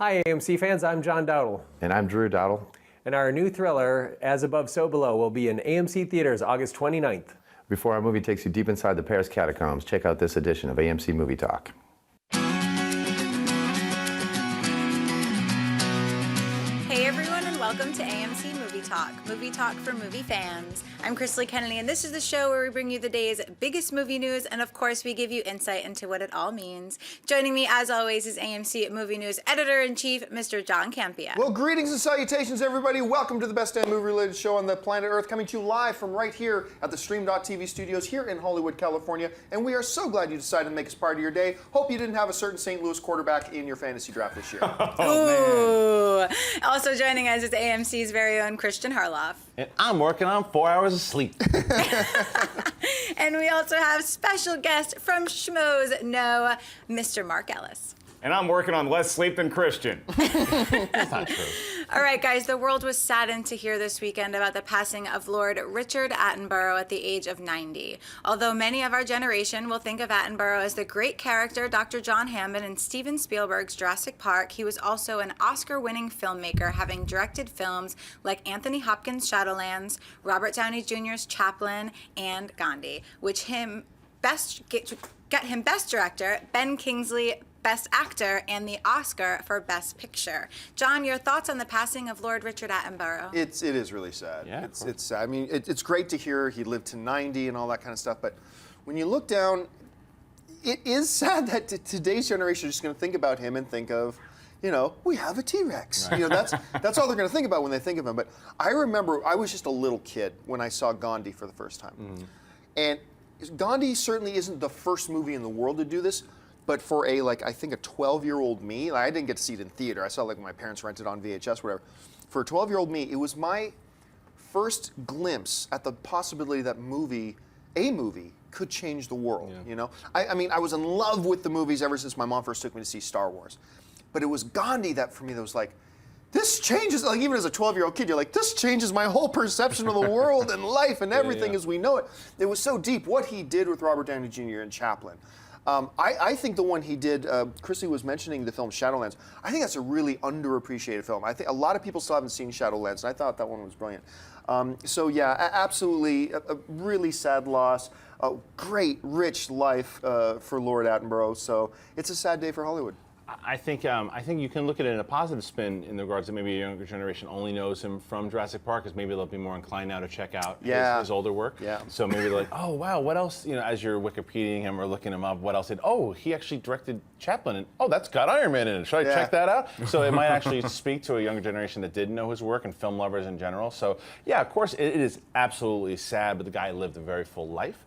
Hi AMC fans, I'm John Dowdle. And I'm Drew Dowdle. And our new thriller, As Above, So Below, will be in AMC theaters August 29th. Before our movie takes you deep inside the Paris catacombs, check out this edition of AMC Movie Talk. Hey everyone, and welcome to AMC Movie Talk for movie fans. I'm Chrisley Kennedy, and this is the show where we bring you the day's biggest movie news, and of course we give you insight into what it all means. Joining me, as always, is AMC Movie News Editor-in-Chief, Mr. John Campea. Well, greetings and salutations, everybody. Welcome to the best damn movie-related show on the planet Earth, coming to you live from right here at the Stream.TV studios here in Hollywood, California, and we are so glad you decided to make us part of your day. Hope you didn't have a certain St. Louis quarterback in your fantasy draft this year. Oh, man. Also joining us is AMC's very own Christian Harloff. And I'm working on 4 hours of sleep. And we also have special guest from Schmoes Know, Mr. Mark Ellis. And I'm working on less sleep than Christian. That's not true. All right, guys, the world was saddened to hear this weekend about the passing of Lord Richard Attenborough at the age of 90. Although many of our generation will think of Attenborough as the great character Dr. John Hammond in Steven Spielberg's Jurassic Park, he was also an Oscar-winning filmmaker, having directed films like Anthony Hopkins' Shadowlands, Robert Downey Jr.'s Chaplin, and Gandhi, which got him Best Director, Ben Kingsley Best Actor, and the Oscar for Best Picture. John, your thoughts on the passing of Lord Richard Attenborough? It is really sad. Yeah, it's sad. I mean, it's great to hear he lived to 90 and all that kind of stuff, but when you look down, it is sad that today's generation is just going to think about him and think of, you know, we have a T-Rex. Right. You know, that's all they're going to think about when they think of him. But I remember I was just a little kid when I saw Gandhi for the first time. Mm-hmm. And Gandhi certainly isn't the first movie in the world to do this, but for I think a 12-year-old me, I didn't get to see it in theater. I saw it when my parents rented on VHS, whatever. For a 12-year-old me, it was my first glimpse at the possibility that a movie could change the world, you know? I mean, I was in love with the movies ever since my mom first took me to see Star Wars. But it was Gandhi that, for me, that was like, this changes, like even as a 12-year-old kid, you're like, this changes my whole perception of the world and life and everything as we know it. It was so deep. What he did with Robert Downey Jr. and Chaplin. I think the one he did, Chrissy was mentioning the film Shadowlands. I think that's a really underappreciated film. I think a lot of people still haven't seen Shadowlands, and I thought that one was brilliant. So yeah, absolutely a really sad loss. A great, rich life for Lord Attenborough. So it's a sad day for Hollywood. I think you can look at it in a positive spin in regards to maybe a younger generation only knows him from Jurassic Park, because maybe they'll be more inclined now to check out his older work. Yeah. So maybe they're like, oh wow, what else? You know, as you're Wikipediaing him or looking him up, what else did? Oh, he actually directed Chaplin, and oh, that's got Iron Man in it. Should I check that out? So it might actually speak to a younger generation that didn't know his work and film lovers in general. So yeah, of course, it is absolutely sad, but the guy lived a very full life.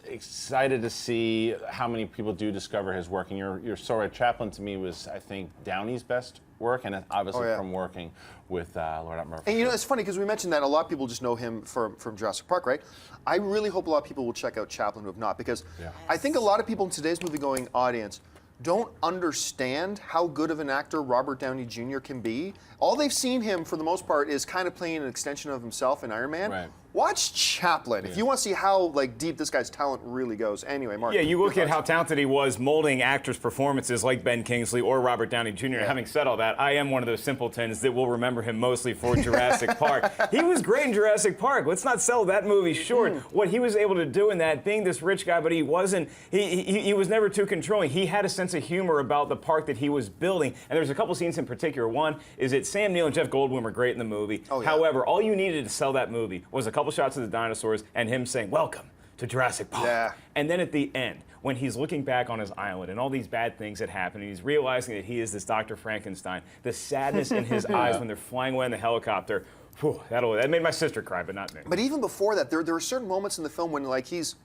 Excited to see how many people do discover his work. And your story, Chaplin, to me was, I think, Downey's best work, and obviously from working with Lord Attenborough. And you know, it's funny because we mentioned that a lot of people just know him from Jurassic Park, right? I really hope a lot of people will check out Chaplin who have not, because I think a lot of people in today's movie-going audience don't understand how good of an actor Robert Downey Jr. can be. All they've seen him, for the most part, is kind of playing an extension of himself in Iron Man. Right. Watch Chaplin if you want to see how deep this guy's talent really goes. Anyway, Mark. Yeah, you look at how talented he was molding actors' performances like Ben Kingsley or Robert Downey Jr. Yeah. Having said all that, I am one of those simpletons that will remember him mostly for Jurassic Park. He was great in Jurassic Park. Let's not sell that movie short. What he was able to do in that, being this rich guy, but he wasn't. He was never too controlling. He had a sense of humor about the park that he was building. And there's a couple scenes in particular. One is that Sam Neill and Jeff Goldblum are great in the movie. Oh, yeah. However, all you needed to sell that movie was a couple shots of the dinosaurs and him saying, "Welcome to Jurassic Park." Yeah. And then at the end, when he's looking back on his island and all these bad things that happen, and he's realizing that he is this Dr. Frankenstein, the sadness in his eyes when they're flying away in the helicopter, whew, that made my sister cry, but not me. But even before that, there are certain moments in the film when he's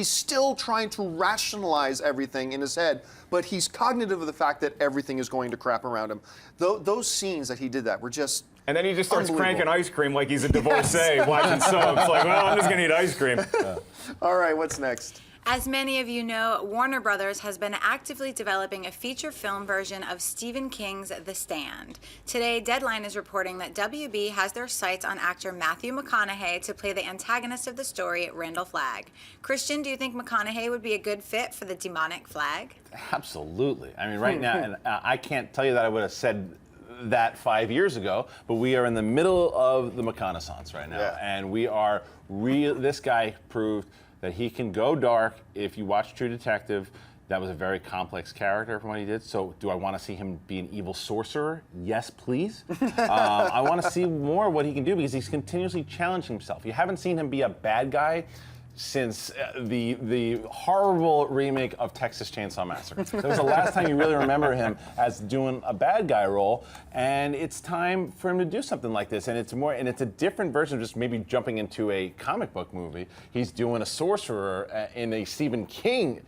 still trying to rationalize everything in his head, but he's cognitive of the fact that everything is going to crap around him. Those scenes that he did that were just And then he just starts cranking ice cream like he's a divorcee watching soaps. Like, well, I'm just going to eat ice cream. All right, what's next? As many of you know, Warner Brothers has been actively developing a feature film version of Stephen King's The Stand. Today, Deadline is reporting that WB has their sights on actor Matthew McConaughey to play the antagonist of the story, Randall Flagg. Christian, do you think McConaughey would be a good fit for the demonic Flagg? Absolutely. I mean, right now, and I can't tell you that I would have said that 5 years ago, but we are in the middle of the McConaissance right now, and we are this guy proved that he can go dark. If you watch True Detective, that was a very complex character from what he did. So do I want to see him be an evil sorcerer? Yes, please. I want to see more of what he can do because he's continuously challenging himself. You haven't seen him be a bad guy since the horrible remake of Texas Chainsaw Massacre. That was the last time you really remember him as doing a bad guy role, and it's time for him to do something like this. And it's a different version of just maybe jumping into a comic book movie. He's doing a sorcerer in a Stephen King.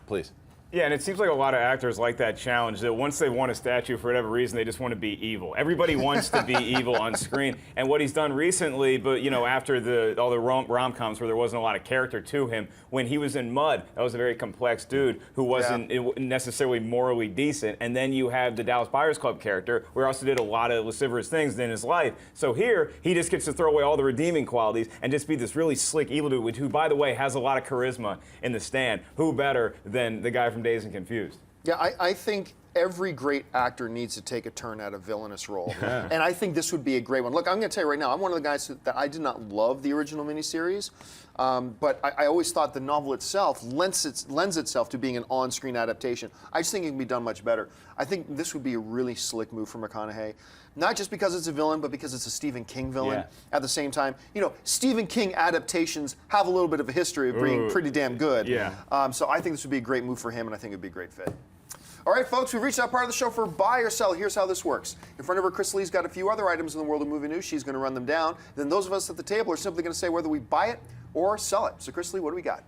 Please. Yeah, and it seems like a lot of actors like that challenge, that once they want a statue for whatever reason, they just want to be evil. Everybody wants to be evil on screen. And what he's done recently, but after all the rom-coms where there wasn't a lot of character to him, when he was in Mud, that was a very complex dude who wasn't necessarily morally decent. And then you have the Dallas Buyers Club character, where he also did a lot of lascivious things in his life. So here, he just gets to throw away all the redeeming qualities and just be this really slick evil dude, who, by the way, has a lot of charisma in The Stand. Who better than the guy from Dazed and Confused? Yeah, I think every great actor needs to take a turn at a villainous role. Yeah. And I think this would be a great one. Look, I'm going to tell you right now, I'm one of the guys that I did not love the original miniseries, but I always thought the novel itself lends itself to being an on-screen adaptation. I just think it can be done much better. I think this would be a really slick move for McConaughey. Not just because it's a villain, but because it's a Stephen King villain at the same time. Stephen King adaptations have a little bit of a history of being pretty damn good. Yeah. So I think this would be a great move for him, and I think it would be a great fit. All right, folks, we've reached that part of the show for Buy or Sell. Here's how this works. In front of her, Chris Lee's got a few other items in the world of movie news. She's going to run them down. Then those of us at the table are simply going to say whether we buy it or sell it. So, Chris Lee, what do we got?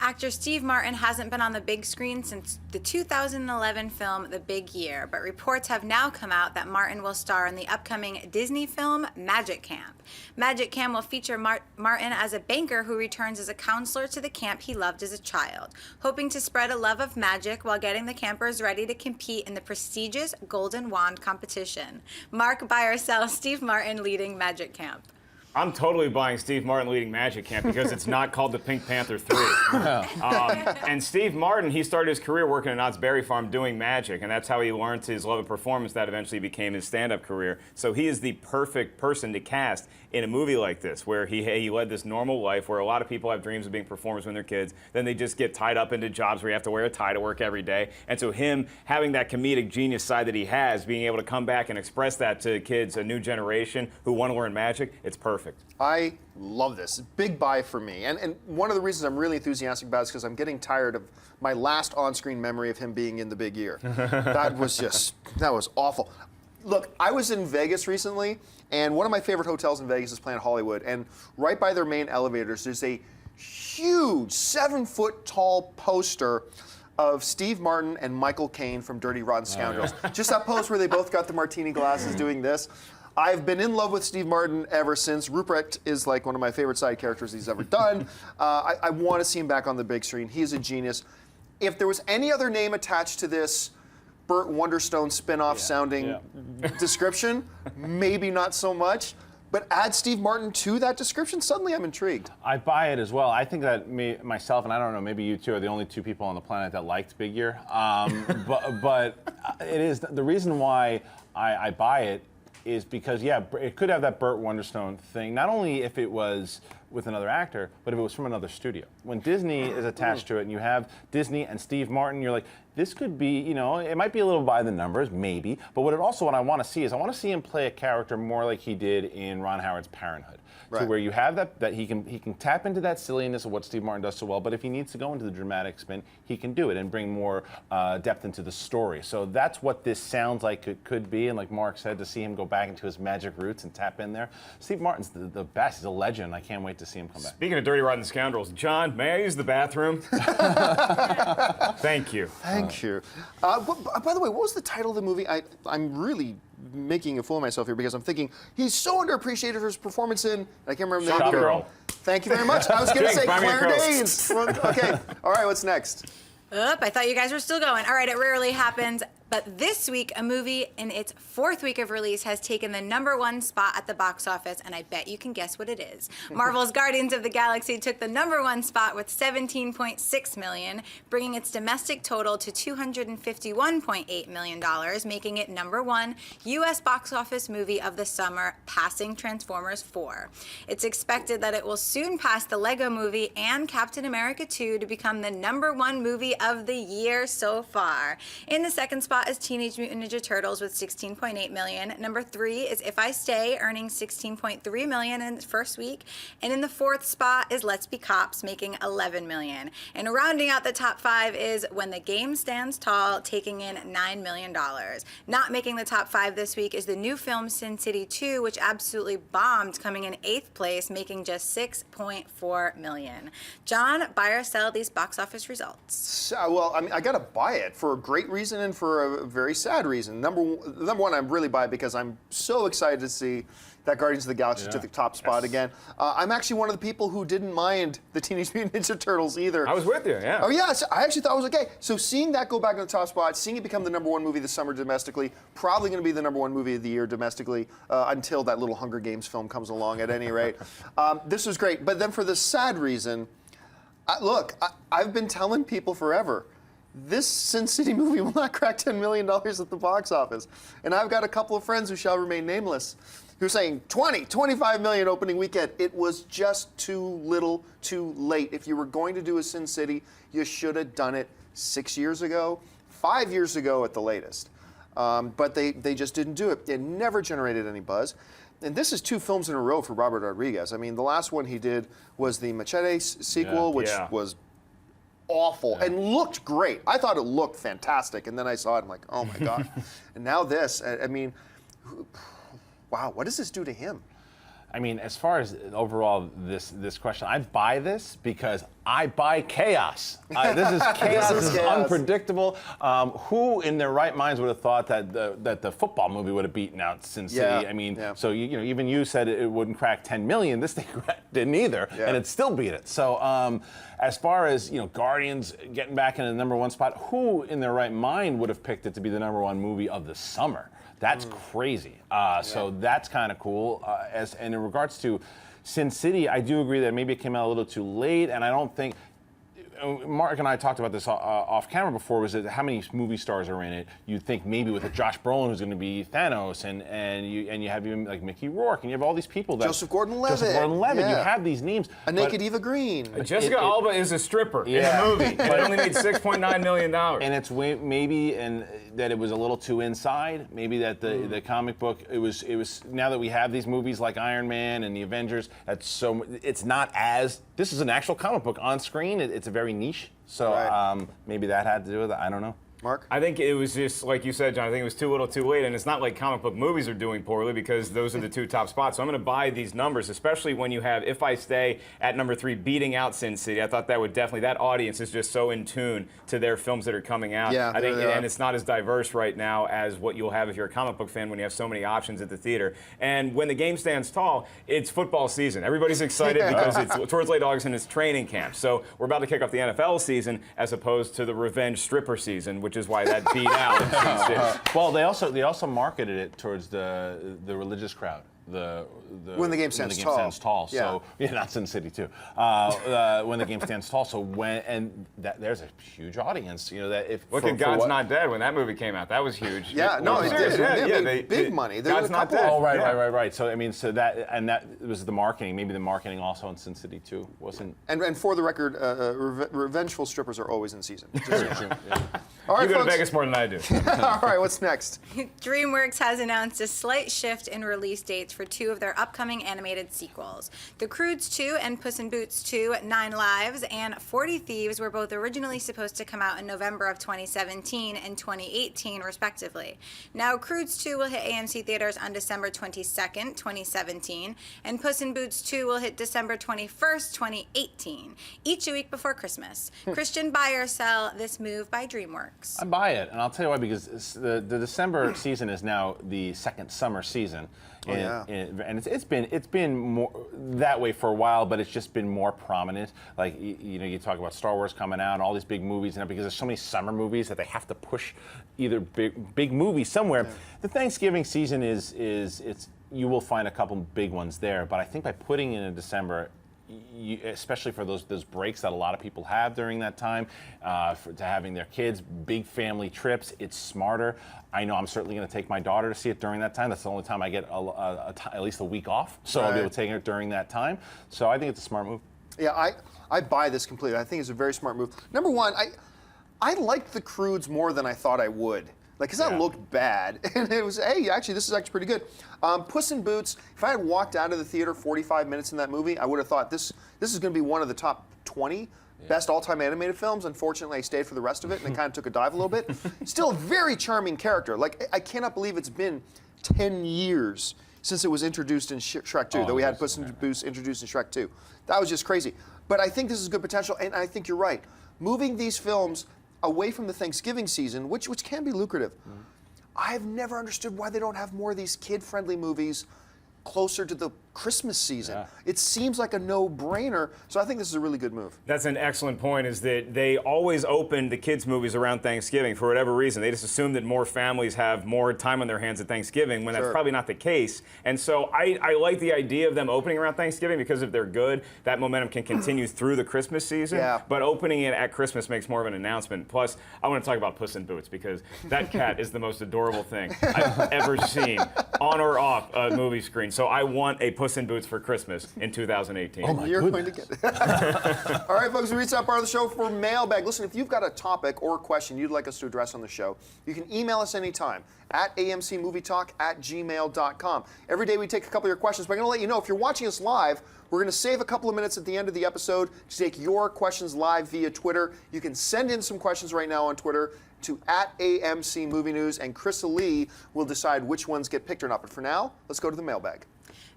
Actor Steve Martin hasn't been on the big screen since the 2011 film The Big Year, but reports have now come out that Martin will star in the upcoming Disney film Magic Camp. Magic Camp will feature Martin as a banker who returns as a counselor to the camp he loved as a child, hoping to spread a love of magic while getting the campers ready to compete in the prestigious Golden Wand competition. Mark, buy or sell Steve Martin leading Magic Camp? I'm totally buying Steve Martin leading Magic Camp because it's not called the Pink Panther 3. And Steve Martin, he started his career working at Knott's Berry Farm doing magic, and that's how he learned his love of performance that eventually became his stand-up career. So he is the perfect person to cast in a movie like this, where he led this normal life where a lot of people have dreams of being performers when they're kids. Then they just get tied up into jobs where you have to wear a tie to work every day. And so him having that comedic genius side that he has, being able to come back and express that to kids, a new generation who want to learn magic, it's perfect. I love this. Big buy for me. And one of the reasons I'm really enthusiastic about it is because I'm getting tired of my last on-screen memory of him being in The Big Year. That was awful. Look, I was in Vegas recently, and one of my favorite hotels in Vegas is Planet Hollywood, and right by their main elevators, there's a huge 7-foot-tall poster of Steve Martin and Michael Caine from Dirty Rotten Scoundrels. Oh, yeah. Just that pose where they both got the martini glasses doing this. I've been in love with Steve Martin ever since. Rupert is like one of my favorite side characters he's ever done. I want to see him back on the big screen. He's a genius. If there was any other name attached to this Burt Wonderstone spin-off sounding description, maybe not so much. But add Steve Martin to that description, suddenly I'm intrigued. I buy it as well. I think that myself, and I don't know, maybe you two are the only two people on the planet that liked Big Year. But it is the reason why I buy it is because, it could have that Burt Wonderstone thing, not only if it was with another actor, but if it was from another studio. When Disney is attached to it and you have Disney and Steve Martin, you're like, this could be, it might be a little by the numbers, maybe, but what I want to see is I want to see him play a character more like he did in Ron Howard's Parenthood. Right. To where you have that he can tap into that silliness of what Steve Martin does so well, but if he needs to go into the dramatic spin, he can do it and bring more depth into the story. So that's what this sounds like it could be, and like Mark said, to see him go back into his magic roots and tap in there. Steve Martin's the best. He's a legend. I can't wait to see him come back. Speaking of Dirty Rotten Scoundrels, John, may I use the bathroom? Thank you. Thank you. By the way, what was the title of the movie? I'm really making a fool of myself here because I'm thinking he's so underappreciated for his performance in, I can't remember the name. Shop Girl. Thank you very much. I was going to say buy me a Claire Coke. Danes. Okay. All right, what's next? I thought you guys were still going. All right, it rarely happens. But this week, a movie in its 4th week of release has taken the #1 spot at the box office, and I bet you can guess what it is. Marvel's Guardians of the Galaxy took the #1 spot with $17.6 million, bringing its domestic total to $251.8 million, making it #1 U.S. box office movie of the summer, passing Transformers 4. It's expected that it will soon pass the Lego Movie and Captain America 2 to become the #1 movie of the year so far. In the second spot is Teenage Mutant Ninja Turtles with $16.8 million. Number 3 is If I Stay, earning $16.3 million in its first week. And in the 4th spot is Let's Be Cops, making $11 million. And rounding out the top 5 is When the Game Stands Tall, taking in $9 million. Not making the top 5 this week is the new film Sin City 2, which absolutely bombed, coming in 8th place, making just $6.4 million. John, buy or sell these box office results? Well, I mean, I got to buy it for a great reason and for a very sad reason. Number one, I'm really buy it because I'm so excited to see that Guardians of the Galaxy took the top spot again. I'm actually one of the people who didn't mind the Teenage Mutant Ninja Turtles either. I was with you, yeah. Oh yeah, so I actually thought it was okay. So seeing that go back in the top spot, seeing it become the #1 movie this summer domestically, probably going to be the #1 movie of the year domestically until that little Hunger Games film comes along. At any rate, this was great. But then for the sad reason, look, I've been telling people forever, this Sin City movie will not crack $10 million at the box office. And I've got a couple of friends who shall remain nameless who are saying 20, 25 million opening weekend. It was just too little, too late. If you were going to do a Sin City, you should have done it 6 years ago, 5 years ago at the latest. But they just didn't do it. It never generated any buzz. And this is 2 films in a row for Robert Rodriguez. I mean, the last one he did was the Machete sequel, which was awful and looked great. I thought it looked fantastic, and then I saw it, I'm like, oh my God. And now this, I mean, wow, what does this do to him? I mean, as far as overall this question, I buy this because I buy chaos. This is chaos. This is unpredictable. Who in their right minds would have thought that the football movie would have beaten out Sin City? Yeah. I mean, Yeah. so you know, even you said it wouldn't crack 10 million. This thing didn't either, and it still beat it. So as far as Guardians getting back in the #1 spot, who in their right mind would have picked it to be the #1 movie of the summer? That's crazy. So that's kind of cool. And in regards to Sin City, I do agree that maybe it came out a little too late, and I don't think. Mark and I talked about this off camera before. Was that how many movie stars are in it? You'd think maybe with a Josh Brolin who's going to be Thanos, and you have even like Mickey Rourke, and you have all these people that Joseph Gordon-Levitt. You have these names. A naked Eva Green. Jessica Alba is a stripper in the movie, but only made $6.9 million. And it's maybe that it was a little too inside. Maybe that the comic book it was now that we have these movies like Iron Man and the Avengers. It's not as this is an actual comic book on screen. It's a very niche. So maybe that had to do with it. I don't know. Mark? I think it was just, like you said, John, I think it was too little too late, and it's not like comic book movies are doing poorly because those are the 2 top spots. So I'm going to buy these numbers, especially when you have If I Stay at #3 beating out Sin City. I thought that would definitely, that audience is just so in tune to their films that are coming out. Yeah, I think, they are. and it's not as diverse right now as what you'll have if you're a comic book fan when you have so many options at the theater. And when the game stands tall, it's football season. Everybody's excited because it's towards late August and it's training camp. So we're about to kick off the NFL season as opposed to the revenge stripper season, which is why that beat out. Well, they also marketed it towards the religious crowd. When the game stands tall. So not Sin City too. When the game stands tall. So there's a huge audience. That if look at God's Not Dead when that movie came out, that was huge. Yeah, no, it did. Big money. There God's was a Not couple. Dead. Oh, right. So I mean, that was the marketing. Maybe the marketing also in Sin City too wasn't. And for the record, revengeful strippers are always in season. All You right, go to folks. Vegas more than I do. All right, what's next? DreamWorks has announced a slight shift in release dates for 2 of their upcoming animated sequels. The Croods 2 and Puss in Boots 2, 9 Lives, and 40 Thieves were both originally supposed to come out in November of 2017 and 2018, respectively. Now, Croods 2 will hit AMC theaters on December 22nd, 2017, and Puss in Boots 2 will hit December 21st, 2018, each a week before Christmas. Christian, buy or sell this move by DreamWorks? DreamWorks. I buy it, and I'll tell you why, because the December season is now the second summer season. And it's been more that way for a while, but it's just been more prominent. Like you talk about Star Wars coming out and all these big movies, and because there's so many summer movies that they have to push either big movies somewhere. Yeah. The Thanksgiving season is you will find a couple big ones there, but I think by putting it in December, especially for those breaks that a lot of people have during that time, to having their kids, big family trips, it's smarter. I know I'm certainly going to take my daughter to see it during that time. That's the only time I get at least a week off, so I'll be able to take her during that time. So I think it's a smart move. Yeah, I buy this completely. I think it's a very smart move. Number one, I liked the Croods more than I thought I would. Like, because that looked bad, and it was, hey, actually, this is actually pretty good. Puss in Boots, if I had walked out of the theater 45 minutes in that movie, I would have thought this is going to be one of the top 20 best all-time animated films. Unfortunately, I stayed for the rest of it, and it kind of took a dive a little bit. Still a very charming character. Like, I cannot believe it's been 10 years since it was introduced in Shrek 2, that we had Puss in Boots introduced in Shrek 2. That was just crazy. But I think this is good potential, and I think you're right. Moving these films away from the Thanksgiving season, which can be lucrative. I've never understood why they don't have more of these kid-friendly movies closer to the Christmas season. Yeah. It seems like a no-brainer, so I think this is a really good move. That's an excellent point, is that they always open the kids' movies around Thanksgiving for whatever reason. They just assume that more families have more time on their hands at Thanksgiving, when that's probably not the case. And so I like the idea of them opening around Thanksgiving, because if they're good, that momentum can continue through the Christmas season. Yeah. But opening it at Christmas makes more of an announcement. Plus, I want to talk about Puss in Boots, because that cat is the most adorable thing I've ever seen on or off a movie screen. So I want a Puss in Boots for Christmas in 2018. Oh my You're goodness. Going to get it. All right, folks, we reached that part of the show for Mailbag. Listen, if you've got a topic or a question you'd like us to address on the show, you can email us anytime at amcmovietalk@gmail.com. Every day we take a couple of your questions, but I'm going to let you know, if you're watching us live, we're going to save a couple of minutes at the end of the episode to take your questions live via Twitter. You can send in some questions right now on Twitter to @AMC Movie News, and Krista Lee will decide which ones get picked or not. But for now, let's go to the mailbag.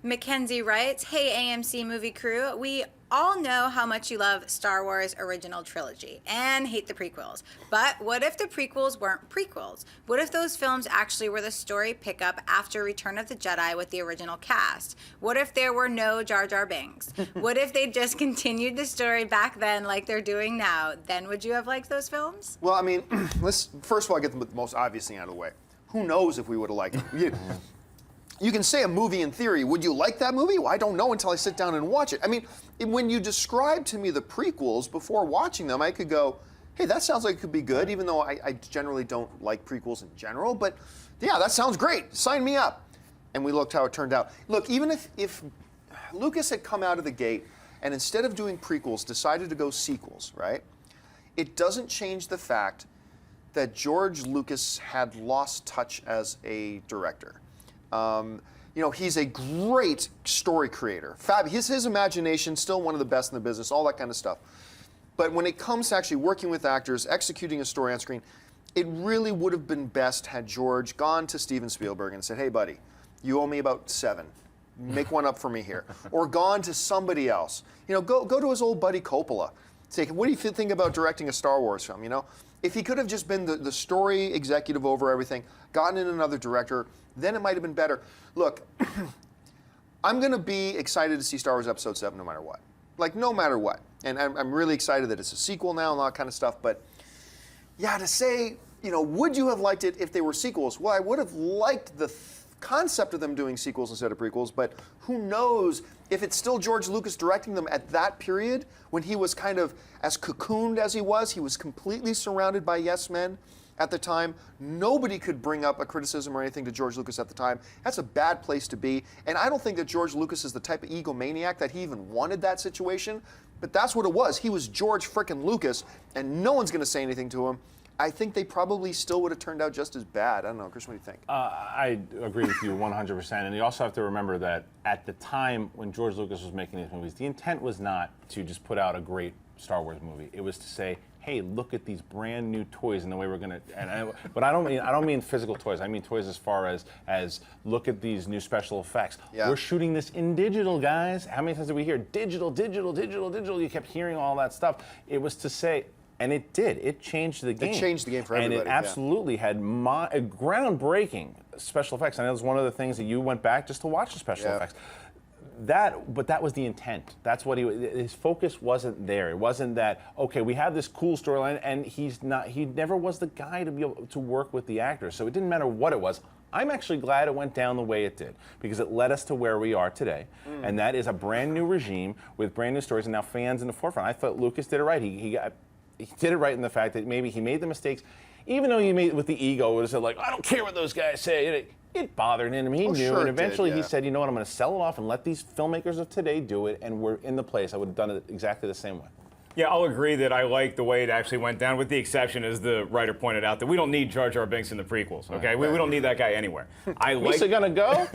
Mackenzie writes, "Hey AMC movie crew, we all know how much you love Star Wars original trilogy and hate the prequels. But what if the prequels weren't prequels? What if those films actually were the story pickup after Return of the Jedi with the original cast? What if there were no Jar Jar Binks? What if they just continued the story back then like they're doing now? Then would you have liked those films?" Well, I mean, let's first of all get the most obvious thing out of the way. Who knows if we would have liked it? You can say a movie in theory. Would you like that movie? Well, I don't know until I sit down and watch it. I mean, when you describe to me the prequels before watching them, I could go, hey, that sounds like it could be good, even though I generally don't like prequels in general. But yeah, that sounds great. Sign me up. And we looked how it turned out. Look, even if Lucas had come out of the gate and instead of doing prequels decided to go sequels, right? It doesn't change the fact that George Lucas had lost touch as a director. He's a great story creator. His imagination, still one of the best in the business, all that kind of stuff. But when it comes to actually working with actors, executing a story on screen, it really would have been best had George gone to Steven Spielberg and said, hey, buddy, you owe me about 7. Make one up for me here. Or gone to somebody else. Go to his old buddy Coppola. Say, what do you think about directing a Star Wars film, If he could have just been the story executive over everything, gotten in another director, then it might have been better. Look, I'm going to be excited to see Star Wars Episode 7 no matter what. Like, no matter what. And I'm really excited that it's a sequel now and all that kind of stuff. But, yeah, to say, would you have liked it if they were sequels? Well, I would have liked the concept of them doing sequels instead of prequels, but who knows if it's still George Lucas directing them at that period when he was kind of as cocooned as he was completely surrounded by yes men at the time. Nobody could bring up a criticism or anything to George Lucas at the time. That's a bad place to be. And I don't think that George Lucas is the type of egomaniac that he even wanted that situation, but that's what it was. He was George frickin' Lucas, and no one's going to say anything to him. I think they probably still would have turned out just as bad. I don't know, Chris, what do you think? I agree with you 100%. And you also have to remember that at the time when George Lucas was making these movies, the intent was not to just put out a great Star Wars movie. It was to say, hey, look at these brand new toys and the way we're going to. But I don't mean physical toys. I mean toys as far as look at these new special effects. Yeah. We're shooting this in digital, guys. How many times did we hear digital, digital, digital, digital? You kept hearing all that stuff. It was to say, And it did. It changed the game. It changed the game for everybody. And it absolutely had groundbreaking special effects. I know it was one of the things that you went back just to watch the special effects. But that was the intent. That's what his focus wasn't there. It wasn't that, okay, we have this cool storyline, and he never was the guy to be able to work with the actors. So it didn't matter what it was. I'm actually glad it went down the way it did, because it led us to where we are today. And that is a brand new regime with brand new stories, and now fans in the forefront. I thought Lucas did it right. He did it right in the fact that maybe he made the mistakes, even though he made it with the ego. It was like, I don't care what those guys say. It bothered him. He knew, sure and eventually he said, you know what, I'm going to sell it off and let these filmmakers of today do it, and we're in the place. I would have done it exactly the same way. Yeah, I'll agree that I like the way it actually went down, with the exception, as the writer pointed out, that we don't need Jar Jar Binks in the prequels, okay? We don't need that guy anywhere. Lisa gonna go?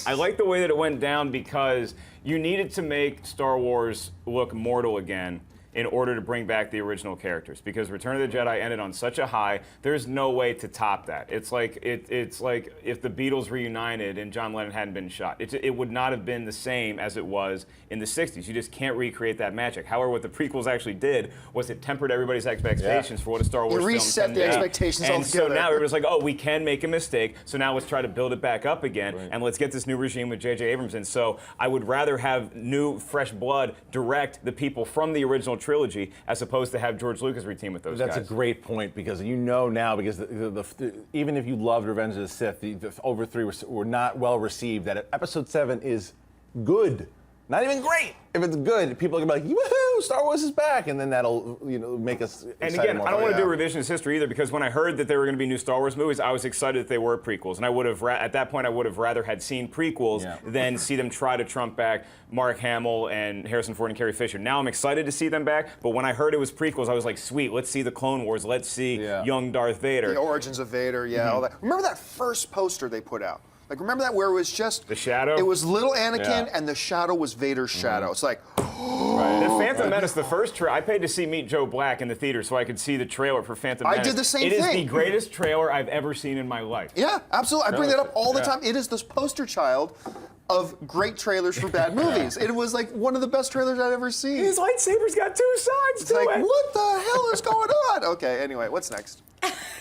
I like the way that it went down, because you needed to make Star Wars look mortal again in order to bring back the original characters, because Return of the Jedi ended on such a high. There's no way to top that. It's like if the Beatles reunited and John Lennon hadn't been shot. It would not have been the same as it was in the 60s. You just can't recreate that magic. However, what the prequels actually did was it tempered everybody's expectations for what a Star Wars film reset the expectations and altogether. So now everybody's like, oh, we can make a mistake, so now let's try to build it back up again, and let's get this new regime with J.J. Abrams in. So I would rather have new, fresh blood direct the people from the original trilogy, as opposed to have George Lucas reteam with those guys. That's a great point, because you know now, because even if you loved Revenge of the Sith, the over 3 were not well received, that Episode 7 is good. Not even great. If it's good, people are gonna be like, woohoo, Star Wars is back, and then that'll make us excited. And again, more. I don't want to do revisionist history either, because when I heard that there were going to be new Star Wars movies, I was excited that they were prequels, and I would have at that point I would have rather had seen prequels than see them try to trump back Mark Hamill and Harrison Ford and Carrie Fisher. Now I'm excited to see them back, but when I heard it was prequels, I was like, sweet, let's see the Clone Wars, let's see young Darth Vader, the origins of Vader, all that. Remember that first poster they put out? Like, remember that, where it was just the shadow? It was little Anakin, and the shadow was Vader's shadow. It's like, The Phantom Menace, the first trailer, I paid to see Meet Joe Black in the theater so I could see the trailer for Phantom Menace. I did the same thing. It is the greatest trailer I've ever seen in my life. Yeah, absolutely. I bring that up all the time. It is this poster child of great trailers for bad movies. It was like one of the best trailers I'd ever seen. His lightsaber's got 2 sides to it. Like, what the hell is going on? Okay, anyway, what's next?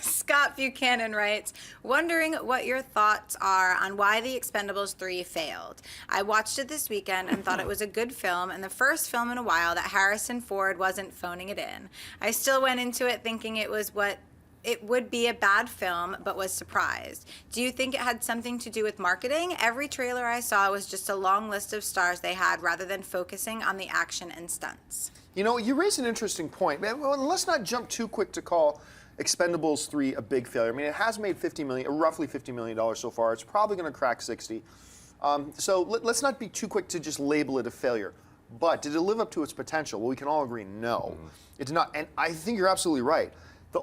Scott Buchanan writes, wondering what your thoughts are on why The Expendables 3 failed. I watched it this weekend and thought it was a good film, and the first film in a while that Harrison Ford wasn't phoning it in. I still went into it thinking it would be a bad film, but was surprised. Do you think it had something to do with marketing? Every trailer I saw was just a long list of stars they had, rather than focusing on the action and stunts. You know, you raise an interesting point. Well, let's not jump too quick to call Expendables 3 a big failure. I mean, it has made roughly $50 million so far. It's probably going to crack 60. So let's not be too quick to just label it a failure. But did it live up to its potential? Well, we can all agree, no. It did not. And I think you're absolutely right.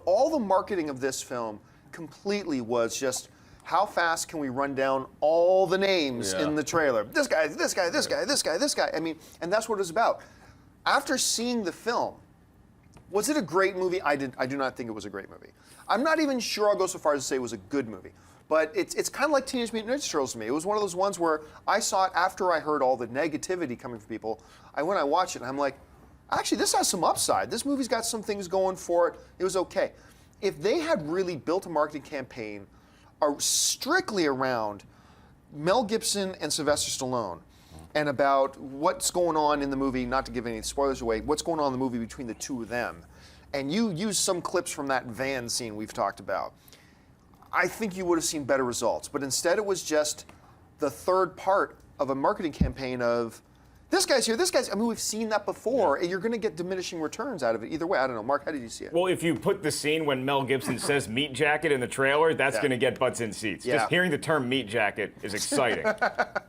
All the marketing of this film completely was just, how fast can we run down all the names in the trailer? This guy, this guy, this guy, this guy, this guy. I mean, and that's what it was about. After seeing the film, was it a great movie? I do not think it was a great movie. I'm not even sure I'll go so far as to say it was a good movie. But it's kind of like Teenage Mutant Ninja Turtles to me. It was one of those ones where I saw it after I heard all the negativity coming from people. I watched it and I'm like, actually, this has some upside. This movie's got some things going for it. It was okay. If they had really built a marketing campaign strictly around Mel Gibson and Sylvester Stallone, and about what's going on in the movie, not to give any spoilers away, what's going on in the movie between the two of them, and you use some clips from that van scene we've talked about, I think you would have seen better results. But instead it was just the third part of a marketing campaign of, this guy's here, this guy's, I mean, we've seen that before, and you're going to get diminishing returns out of it either way. I don't know. Mark, how did you see it? Well, if you put the scene when Mel Gibson says meat jacket in the trailer, that's going to get butts in seats. Just hearing the term meat jacket is exciting.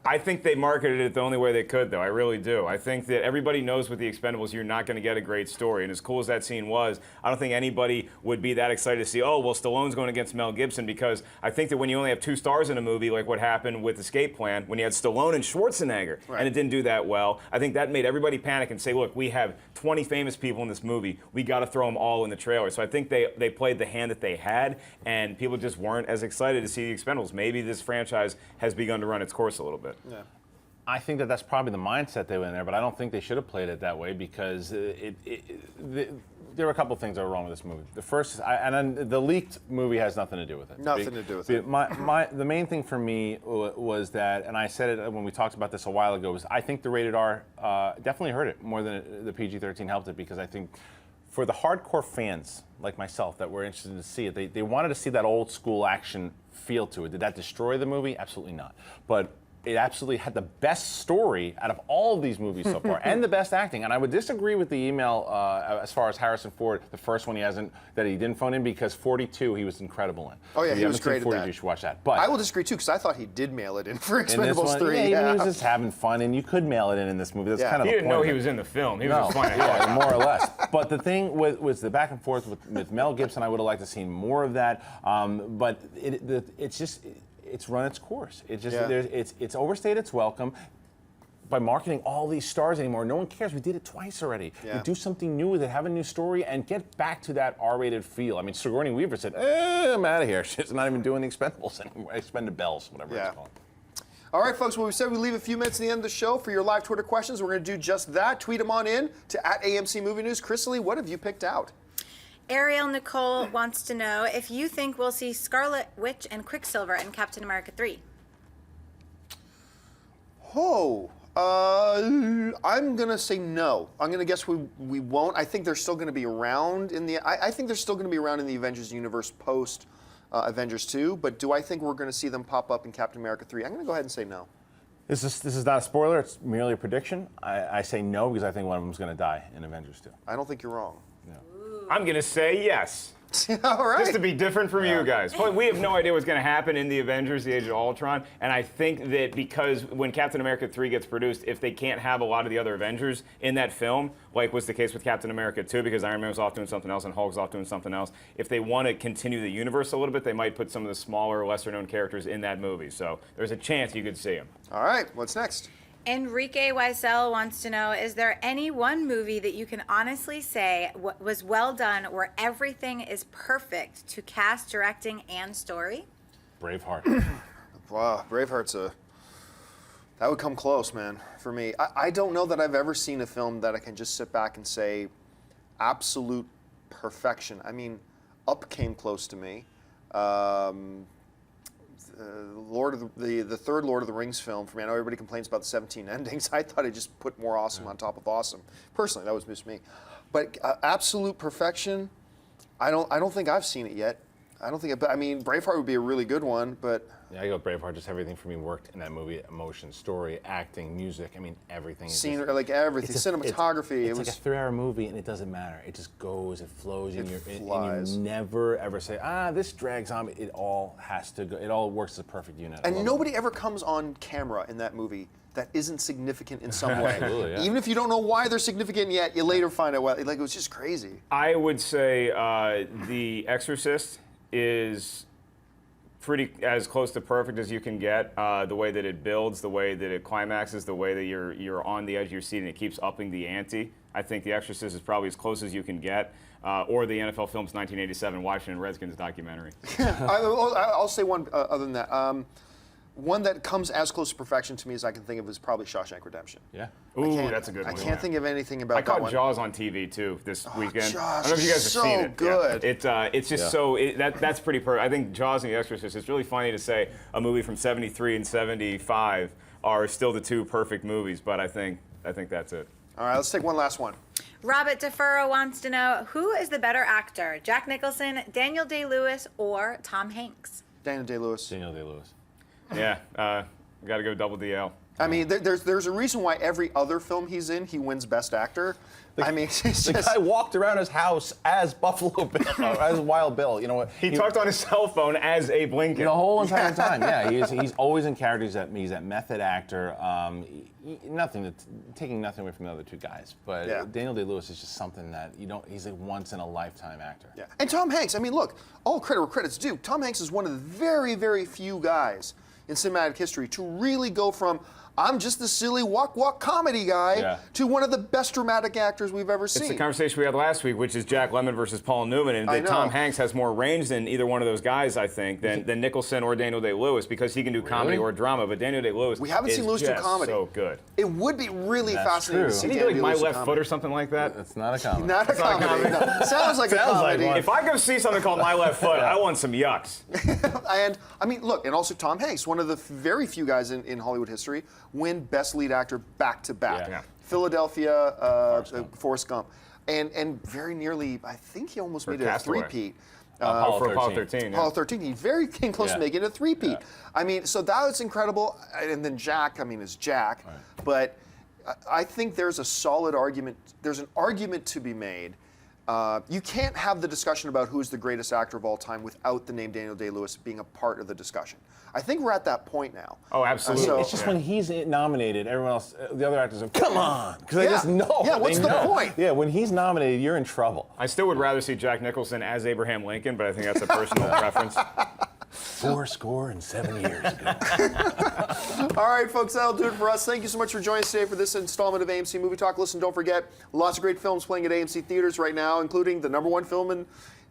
I think they marketed it the only way they could, though. I really do. I think that everybody knows with The Expendables, you're not going to get a great story. And as cool as that scene was, I don't think anybody would be that excited to see, oh, well, Stallone's going against Mel Gibson, because I think that when you only have 2 stars in a movie, like what happened with Escape Plan, when you had Stallone and Schwarzenegger, and it didn't do that well, I think that made everybody panic and say, look, we have 20 famous people in this movie. We got to throw them all in the trailer. So I think they played the hand that they had, and people just weren't as excited to see The Expendables. Maybe this franchise has begun to run its course a little bit. Yeah. I think that's probably the mindset they went in there, but I don't think they should have played it that way, because there were a couple things that were wrong with this movie. The first, and then the leaked movie has nothing to do with it. Nothing to do with it. The main thing for me was that, and I said it when we talked about this a while ago, was I think the rated R definitely hurt it more than the PG-13 helped it, because I think for the hardcore fans like myself that were interested to see it, they wanted to see that old school action feel to it. Did that destroy the movie? Absolutely not. But it absolutely had the best story out of all of these movies so far, and the best acting. And I would disagree with the email as far as Harrison Ford, the first one that he didn't phone in, because 42 he was incredible in. Oh yeah, if he was great at 42, that. you should watch that. But I will disagree too, because I thought he did mail it in for in this Expendables one, 3. yeah, he was just having fun, and you could mail it in this movie. That's kind of He the didn't point know of he it. was in the film. He was just flying Yeah, more or less. But the thing was the back and forth with Mel Gibson. I would have liked to see more of that. But it's run its course. It's just it's overstayed its welcome by marketing all these stars anymore. No one cares. We did it twice already. Yeah. We do something new with it, have a new story, and get back to that R-rated feel. I mean, Sigourney Weaver said, I'm out of here. She's not even doing the Expendables anymore. Expendables, whatever it's called. All right, folks, well, we said we'd leave a few minutes at the end of the show for your live Twitter questions. We're going to do just that. Tweet them on in to @AMC Movie News. Chrisley, what have you picked out? Ariel Nicole wants to know if you think we'll see Scarlet Witch and Quicksilver in Captain America 3. I'm gonna say no. I'm gonna guess we won't. I think they're still gonna be around in the. I think they're still gonna be around in the Avengers universe post Avengers 2. But do I think we're gonna see them pop up in Captain America 3? I'm gonna go ahead and say no. This is not a spoiler. It's merely a prediction. I say no because I think one of them is going to die in Avengers 2. I don't think you're wrong. I'm going to say yes. All right. Just to be different from you guys. But we have no idea what's going to happen in the Avengers, the Age of Ultron, and I think that because when Captain America 3 gets produced, if they can't have a lot of the other Avengers in that film, like was the case with Captain America 2, because Iron Man was off doing something else and Hulk's off doing something else, if they want to continue the universe a little bit, they might put some of the smaller, lesser-known characters in that movie. So there's a chance you could see them. All right, what's next? Enrique Weisel wants to know, is there any one movie that you can honestly say was well done, where everything is perfect to cast, directing, and story? Braveheart. Wow, Braveheart's that would come close, man, for me. I don't know that I've ever seen a film that I can just sit back and say absolute perfection. I mean, Up came close to me. The third Lord of the Rings film for me. I know everybody complains about the 17 endings. I thought it just put more awesome on top of awesome. Personally, that was just me. But absolute perfection, I don't think I've seen it yet. I don't think. I mean, Braveheart would be a really good one, but. Yeah, I go Braveheart. Just everything for me worked in that movie: emotion, story, acting, music. I mean, everything. Scene, like everything, cinematography. It's like a 3-hour movie, and it doesn't matter. It just goes, it flows, and flies. you never ever say, this drags on. It all has to go. It all works as a perfect unit. And nobody ever comes on camera in that movie that isn't significant in some way. Absolutely, yeah. Even if you don't know why they're significant yet, you later find out why. Like, it was just crazy. I would say The Exorcist is pretty as close to perfect as you can get. The way that it builds, the way that it climaxes, the way that you're on the edge of your seat and it keeps upping the ante. I think The Exorcist is probably as close as you can get. Or the NFL Films 1987 Washington Redskins documentary. I'll say one other than that. One that comes as close to perfection to me as I can think of is probably Shawshank Redemption. Yeah. Ooh, that's a good one. I can't think of anything about I that caught one. Jaws on TV too this weekend. Jaws I don't know if you guys have so seen it. good. Yeah. It's just that's pretty perfect. I think Jaws and The Exorcist. It's really funny to say a movie from '73 and '75 are still the two perfect movies, but I think that's it. All right, let's take one last one. Robert DeFurro wants to know, who is the better actor, Jack Nicholson, Daniel Day-Lewis, or Tom Hanks? Daniel Day-Lewis. Daniel Day-Lewis. Yeah, got to go double DL. I mean, there's a reason why every other film he's in, he wins Best Actor. I mean, it's The just, guy walked around his house as Buffalo Bill, as Wild Bill. You know what? He talked on his cell phone as Abe Lincoln. The whole entire time, yeah. He's always in characters. He's that method actor. Taking nothing away from the other two guys, but Daniel Day-Lewis is just something that you don't. He's a once in a lifetime actor. yeah. And Tom Hanks. I mean, look, all credit where credit's due. Tom Hanks is one of the very, very few guys in cinematic history to really go from I'm just the silly walk comedy guy to one of the best dramatic actors we've ever seen. It's the conversation we had last week, which is Jack Lemmon versus Paul Newman, and that Tom Hanks has more range than either one of those guys, I think, than Nicholson or Daniel Day-Lewis, because he can do comedy or drama. But Daniel Day-Lewis, we haven't seen Lewis do comedy. So good. It would be really fascinating to see. Did he do like My Left Foot or something like that? It's not a comedy. Not a comedy. No. Sounds like a comedy. If I go see something called My Left Foot, I want some yucks. And I mean, look, and also Tom Hanks, one of the very few guys in Hollywood history win Best Lead Actor back to back. Philadelphia, Forrest Gump, and very nearly, I think he almost made it a three-peat. Apollo 13. Apollo 13. He very came close to making it a three-peat. I mean, so that was incredible. And then Jack, I mean, is Jack. Right. But I think there's a solid argument. There's an argument to be made. You can't have the discussion about who's the greatest actor of all time without the name Daniel Day-Lewis being a part of the discussion. I think we're at that point now. Oh, absolutely. So, it's just when he's nominated, everyone else, the other actors are, come on, because they just know. Yeah, what's the point? Yeah, when he's nominated, you're in trouble. I still would rather see Jack Nicholson as Abraham Lincoln, but I think that's a personal preference. 7 years ago. All right, folks, that'll do it for us. Thank you so much for joining us today for this installment of AMC Movie Talk. Listen, don't forget, lots of great films playing at AMC theaters right now, including the #1 film in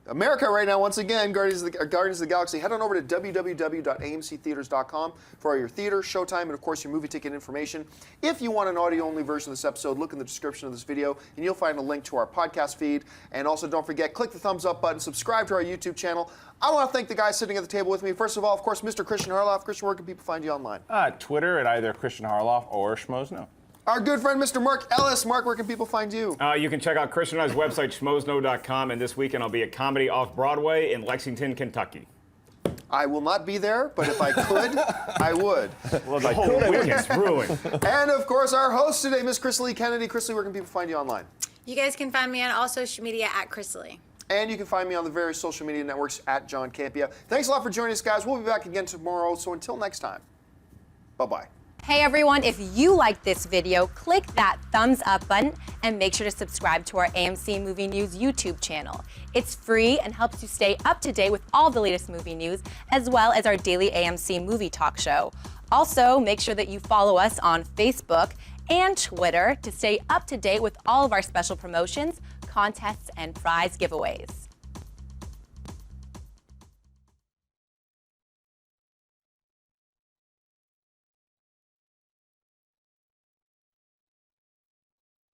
America right now, once again, Guardians of the Galaxy. Head on over to www.amctheaters.com for all your theater, showtime, and of course your movie ticket information. If you want an audio-only version of this episode, look in the description of this video and you'll find a link to our podcast feed. And also don't forget, click the thumbs up button, subscribe to our YouTube channel. I want to thank the guys sitting at the table with me. First of all, of course, Mr. Christian Harloff. Christian, where can people find you online? Twitter at either Christian Harloff or Schmozno. Our good friend, Mr. Mark Ellis. Mark, where can people find you? You can check out Christian and I's website, schmozno.com, and this weekend I'll be at Comedy Off-Broadway in Lexington, Kentucky. I will not be there, but if I could, I would. Well, the whole weekend's ruined. And, of course, our host today, Miss Chrisley Kennedy. Chrisley, where can people find you online? You guys can find me on all social media at Chrisley. And you can find me on the various social media networks at John Campia. Thanks a lot for joining us, guys. We'll be back again tomorrow, so until next time, bye-bye. Hey everyone, if you liked this video, click that thumbs up button and make sure to subscribe to our AMC Movie News YouTube channel. It's free and helps you stay up to date with all the latest movie news, as well as our daily AMC Movie Talk show. Also, make sure that you follow us on Facebook and Twitter to stay up to date with all of our special promotions, contests, and prize giveaways.